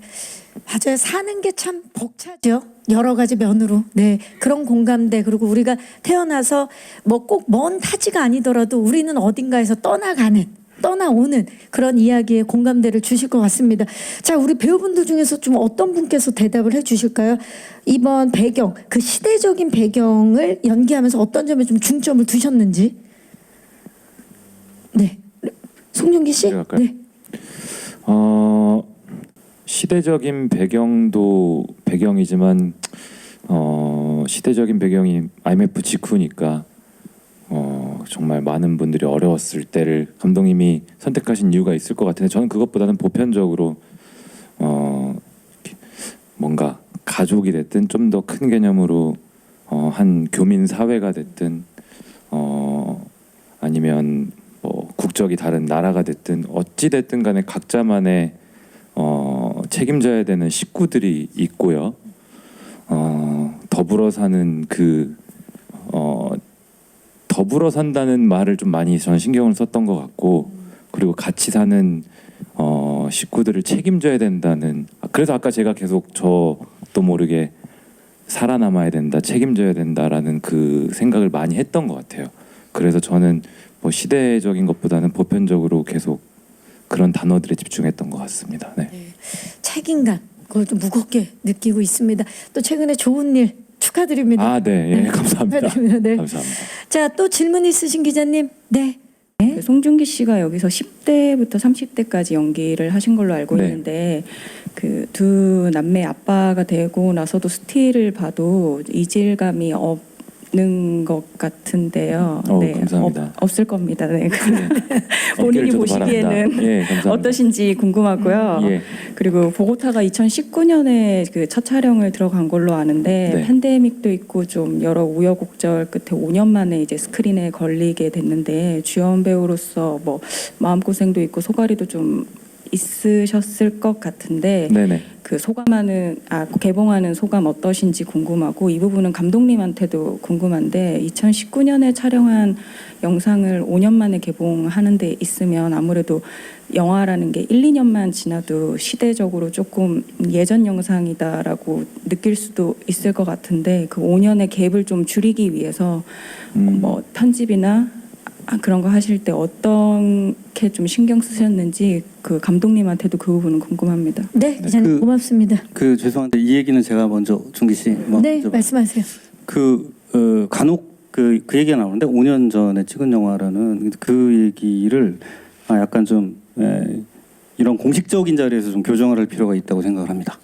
맞아요. 사는 게 참 벅차죠. 여러 가지 면으로. 네, 그런 공감대, 그리고 우리가 태어나서 뭐 꼭 먼 타지가 아니더라도 우리는 어딘가에서 떠나오는 그런 이야기에 공감대를 주실 것 같습니다. 자, 우리 배우분들 중에서 좀 어떤 분께서 대답을 해주실까요? 이번 배경, 그 시대적인 배경을 연기하면서 어떤 점에 좀 중점을 두셨는지. 네, 송중기 씨. 제가 할까요? 네. 시대적인 배경도 배경이지만 시대적인 배경이 IMF 직후니까 정말 많은 분들이 어려웠을 때를 감독님이 선택하신 이유가 있을 것 같은데, 저는 그것보다는 보편적으로 뭔가 가족이 됐든 좀 더 큰 개념으로 한 교민 사회가 됐든 아니면 뭐 국적이 다른 나라가 됐든 어찌 됐든 간에 각자만의 책임져야 되는 식구들이 있고요. 더불어 사는 더불어 산다는 말을 좀 많이 저는 신경을 썼던 것 같고, 그리고 같이 사는 식구들을 책임져야 된다는, 그래서 아까 제가 계속 저도 모르게 살아남아야 된다, 책임져야 된다라는 그 생각을 많이 했던 것 같아요. 그래서 저는 뭐 시대적인 것보다는 보편적으로 계속 그런 단어들에 집중했던 것 같습니다. 네. 네, 책임감, 그걸 좀 무겁게 느끼고 있습니다. 또 최근에 좋은 일 축하드립니다. 아, 네, 예, 감사합니다. 축하드립니다. 네. 감사합니다. 자, 또 질문 있으신 기자님. 네. 그 송중기 씨가 여기서 10대부터 30대까지 연기를 하신 걸로 알고 네. 있는데, 그 두 남매 아빠가 되고 나서도 스틸을 봐도 이질감이 없는 것 같은데요. 감사합니다. 없을 겁니다. 네. 어깨를 본인이 저도 보시기에는 바랍니다. 예, 감사합니다. 어떠신지 궁금하고요. 예. 그리고 보고타가 2019년에 그 첫 촬영을 들어간 걸로 아는데, 네. 팬데믹도 있고 좀 여러 우여곡절 끝에 5년 만에 이제 스크린에 걸리게 됐는데, 주연 배우로서 뭐 마음고생도 있고 소가리도 좀 있으셨을 것 같은데, 네네. 그 개봉하는 소감 어떠신지 궁금하고, 이 부분은 감독님한테도 궁금한데, 2019년에 촬영한 영상을 5년 만에 개봉하는 데 있으면 아무래도 영화라는 게 1, 2년만 지나도 시대적으로 조금 예전 영상이다라고 느낄 수도 있을 것 같은데, 그 5년의 갭을 좀 줄이기 위해서 뭐 편집이나 그런 거 하실 때 어떻게 좀 신경 쓰셨는지, 그 감독님한테도 그 부분은 궁금합니다. 네, 기자님 고맙습니다. 그 죄송한데 이 얘기는 제가 먼저 중기 씨 네, 먼저 말씀하세요. 간혹 그 얘기가 나오는데 5년 전에 찍은 영화라는 그 얘기를 약간 좀 이런 공식적인 자리에서 좀 교정을 할 필요가 있다고 생각을 합니다.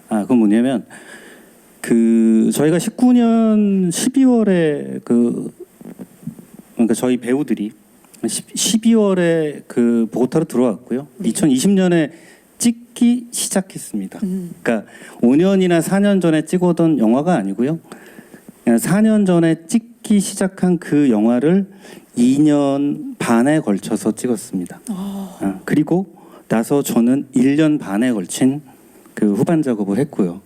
그건 뭐냐면 저희가 19년 12월에 그러니까 저희 배우들이 12월에 그 보고타로 들어왔고요. 2020년에 찍기 시작했습니다. 그러니까 5년이나 4년 전에 찍어던 영화가 아니고요. 4년 전에 찍기 시작한 그 영화를 2년 반에 걸쳐서 찍었습니다. 그리고 나서 저는 1년 반에 걸친 그 후반 작업을 했고요.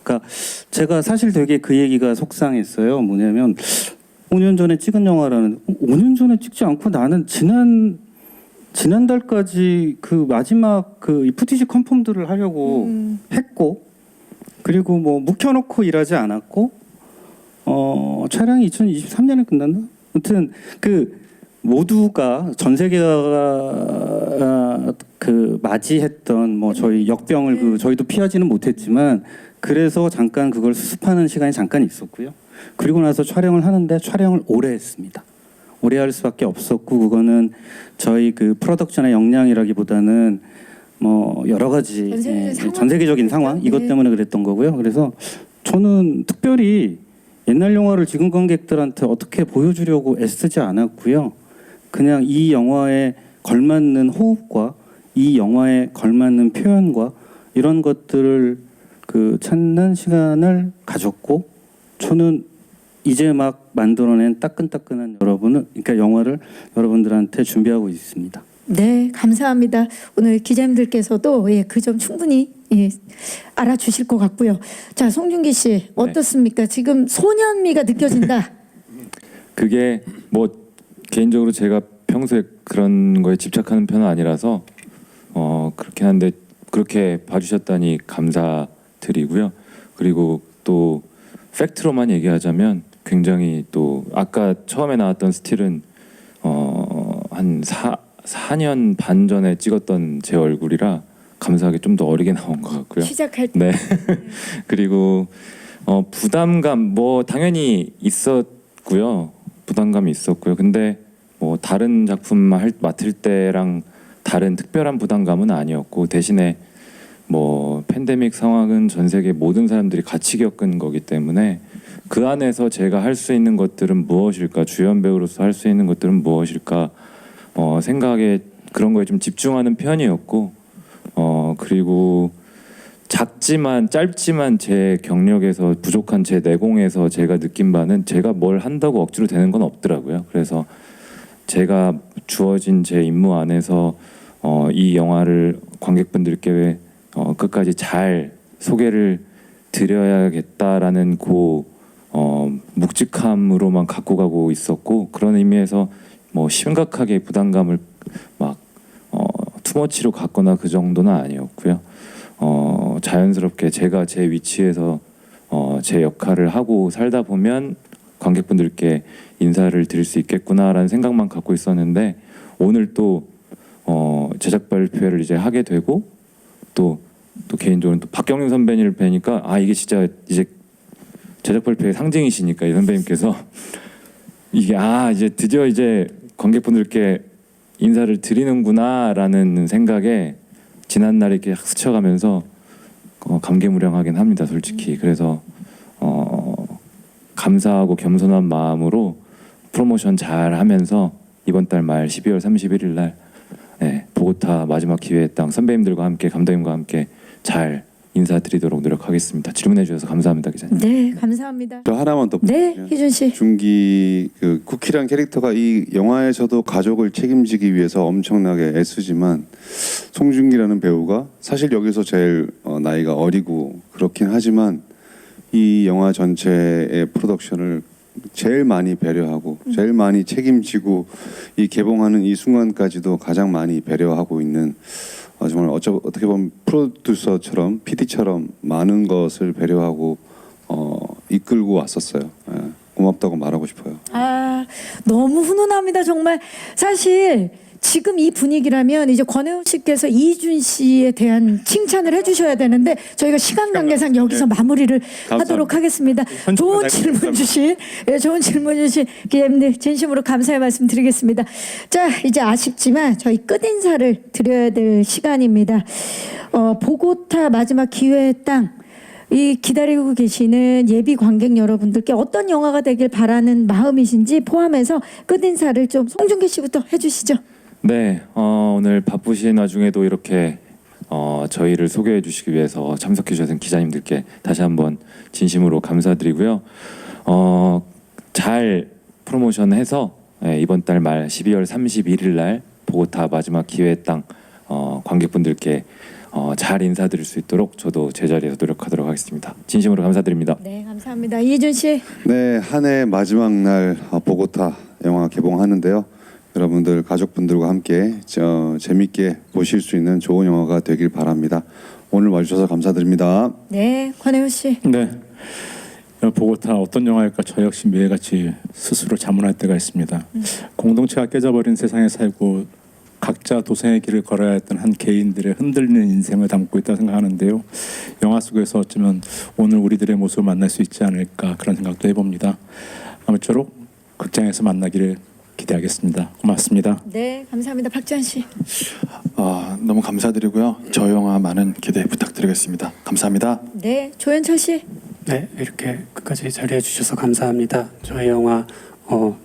그러니까 제가 사실 되게 그 얘기가 속상했어요. 뭐냐면 5년 전에 찍은 영화라는, 5년 전에 찍지 않고 나는 지난달까지 그 마지막 그 FTC 컨펌들을 하려고 했고, 그리고 뭐 묵혀놓고 일하지 않았고, 촬영이 2023년에 끝났나? 아무튼 그 모두가 전 세계가 그 맞이했던 뭐 저희 역병을 그 저희도 피하지는 못했지만 그래서 잠깐 그걸 수습하는 시간이 잠깐 있었고요. 그리고 나서 촬영을 하는데 촬영을 오래 했습니다. 오래 할 수밖에 없었고 그거는 저희 그 프로덕션의 역량이라기보다는 뭐 여러 가지 전 세계적인 상황 이것 때문에 그랬던 거고요. 그래서 저는 특별히 옛날 영화를 지금 관객들한테 어떻게 보여주려고 애쓰지 않았고요. 그냥 이 영화에 걸맞는 호흡과 이 영화에 걸맞는 표현과 이런 것들을 그 찾는 시간을 가졌고 저는 이제 막 만들어낸 따끈따끈한 그러니까 영화를 여러분들한테 준비하고 있습니다. 네, 감사합니다. 오늘 기자님들께서도 그 점 충분히 알아주실 것 같고요. 자, 송중기 씨 어떻습니까? 지금 소년미가 느껴진다. 그게 뭐 개인적으로 제가 평소에 그런 거에 집착하는 편은 아니라서 그렇게 하는데 그렇게 봐주셨다니 감사드리고요. 그리고 또 팩트로만 얘기하자면 굉장히 또 아까 처음에 나왔던 스틸은 한 4년 반 전에 찍었던 제 얼굴이라 감사하게 좀 더 어리게 나온 것 같고요. 시작할 때. 네. 그리고 부담감 뭐 당연히 있었고요. 부담감이 있었고요. 근데 뭐 다른 작품 맡을 때랑 다른 특별한 부담감은 아니었고 대신에 뭐 팬데믹 상황은 전 세계 모든 사람들이 같이 겪은 거기 때문에 그 안에서 제가 할 수 있는 것들은 무엇일까, 주연 배우로서 할 수 있는 것들은 무엇일까 생각에 그런 거에 좀 집중하는 편이었고 그리고 짧지만 제 경력에서 부족한 제 내공에서 제가 느낀 바는 제가 뭘 한다고 억지로 되는 건 없더라고요. 그래서 제가 주어진 제 임무 안에서 이 영화를 관객분들께 끝까지 잘 소개를 드려야겠다라는 묵직함으로만 갖고 가고 있었고 그런 의미에서 뭐 심각하게 부담감을 막 투머치로 갖거나 그 정도는 아니었고요. 자연스럽게 제가 제 위치에서 제 역할을 하고 살다 보면 관객분들께 인사를 드릴 수 있겠구나라는 생각만 갖고 있었는데 오늘 또 제작 발표회를 이제 하게 되고 또 개인적으로 또 박경림 선배님을 뵈니까 이게 진짜 이제 제작 발표회 상징이시니까 이 선배님께서 이게 이제 드디어 이제 관객분들께 인사를 드리는구나라는 생각에 지난날 이렇게 스쳐가면서 감개무량하긴 합니다, 솔직히. 그래서 감사하고 겸손한 마음으로 프로모션 잘 하면서 이번 달 말 12월 31일 날 보고타 마지막 기회의 땅 선배님들과 함께 감독님과 함께 잘 인사드리도록 노력하겠습니다. 질문해 주셔서 감사합니다, 기자님. 네, 감사합니다. 저 하나만 더 네, 보면 희준 씨. 중기 그 쿠키란 캐릭터가 이 영화에서도 가족을 책임지기 위해서 엄청나게 애쓰지만 송중기라는 배우가 사실 여기서 제일 나이가 어리고 그렇긴 하지만 이 영화 전체의 프로덕션을 제일 많이 배려하고 제일 많이 책임지고 이 개봉하는 이 순간까지도 가장 많이 배려하고 있는 정말 어떻게 보면 프로듀서처럼 PD처럼 많은 것을 배려하고 이끌고 왔었어요. 고맙다고 말하고 싶어요. 너무 훈훈합니다, 정말. 사실 지금 이 분위기라면 이제 권혜원 씨께서 이준 씨에 대한 칭찬을 해주셔야 되는데 저희가 시간 관계상 여기서 마무리를 하도록 하겠습니다. 좋은 질문 주신 기자님들 진심으로 감사의 말씀 드리겠습니다. 자, 이제 아쉽지만 저희 끝인사를 드려야 될 시간입니다. 보고타 마지막 기회의 땅. 이 기다리고 계시는 예비 관객 여러분들께 어떤 영화가 되길 바라는 마음이신지 포함해서 끝인사를 좀 송중기 씨부터 해주시죠. 네, 오늘 바쁘신 와중에도 이렇게 저희를 소개해 주시기 위해서 참석해 주신 기자님들께 다시 한번 진심으로 감사드리고요. 잘 프로모션해서 이번 달 말 12월 31일 날 보고타 마지막 기회의 땅 관객분들께 잘 인사드릴 수 있도록 저도 제자리에서 노력하도록 하겠습니다. 진심으로 감사드립니다. 네, 감사합니다. 이준 씨. 네, 한 해 마지막 날 보고타 영화 개봉하는데요. 여러분들 가족분들과 함께 재밌게 보실 수 있는 좋은 영화가 되길 바랍니다. 오늘 와주셔서 감사드립니다. 네, 권혜원 씨. 네. 보고타 어떤 영화일까 저 역시 매일같이 스스로 자문할 때가 있습니다. 공동체가 깨져버린 세상에 살고 각자 도생의 길을 걸어야 했던 한 개인들의 흔들리는 인생을 담고 있다 생각하는데요. 영화 속에서 어쩌면 오늘 우리들의 모습을 만날 수 있지 않을까 그런 생각도 해봅니다. 아무쪼록 극장에서 만나기를 기대하겠습니다. 고맙습니다. 네, 감사합니다. 박주환 씨. 너무 감사드리고요. 저 영화 많은 기대 부탁드리겠습니다. 감사합니다. 네, 조현철 씨. 네, 이렇게 끝까지 자리해 주셔서 감사합니다. 저희 영화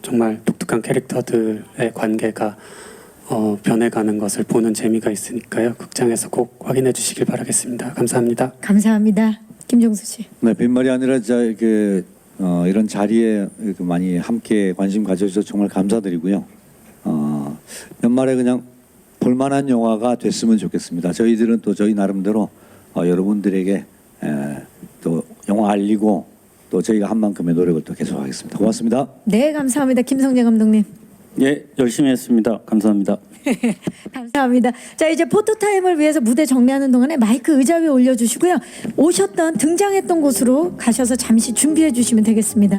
정말 독특한 캐릭터들의 관계가 변해가는 것을 보는 재미가 있으니까요. 극장에서 꼭 확인해 주시길 바라겠습니다. 감사합니다. 감사합니다. 김종수 씨. 네, 빈말이 아니라 이런 자리에 이렇게 많이 함께 관심 가져주셔서 정말 감사드리고요. 연말에 그냥 볼만한 영화가 됐으면 좋겠습니다. 저희들은 또 저희 나름대로 여러분들에게 또 영화 알리고 또 저희가 한 만큼의 노력을 또 계속하겠습니다. 고맙습니다. 네, 감사합니다. 김성재 감독님. 예, 열심히 했습니다. 감사합니다. 감사합니다. 자, 이제 포토타임을 위해서 무대 정리하는 동안에 마이크 의자 위에 올려주시고요. 오셨던 등장했던 곳으로 가셔서 잠시 준비해 주시면 되겠습니다.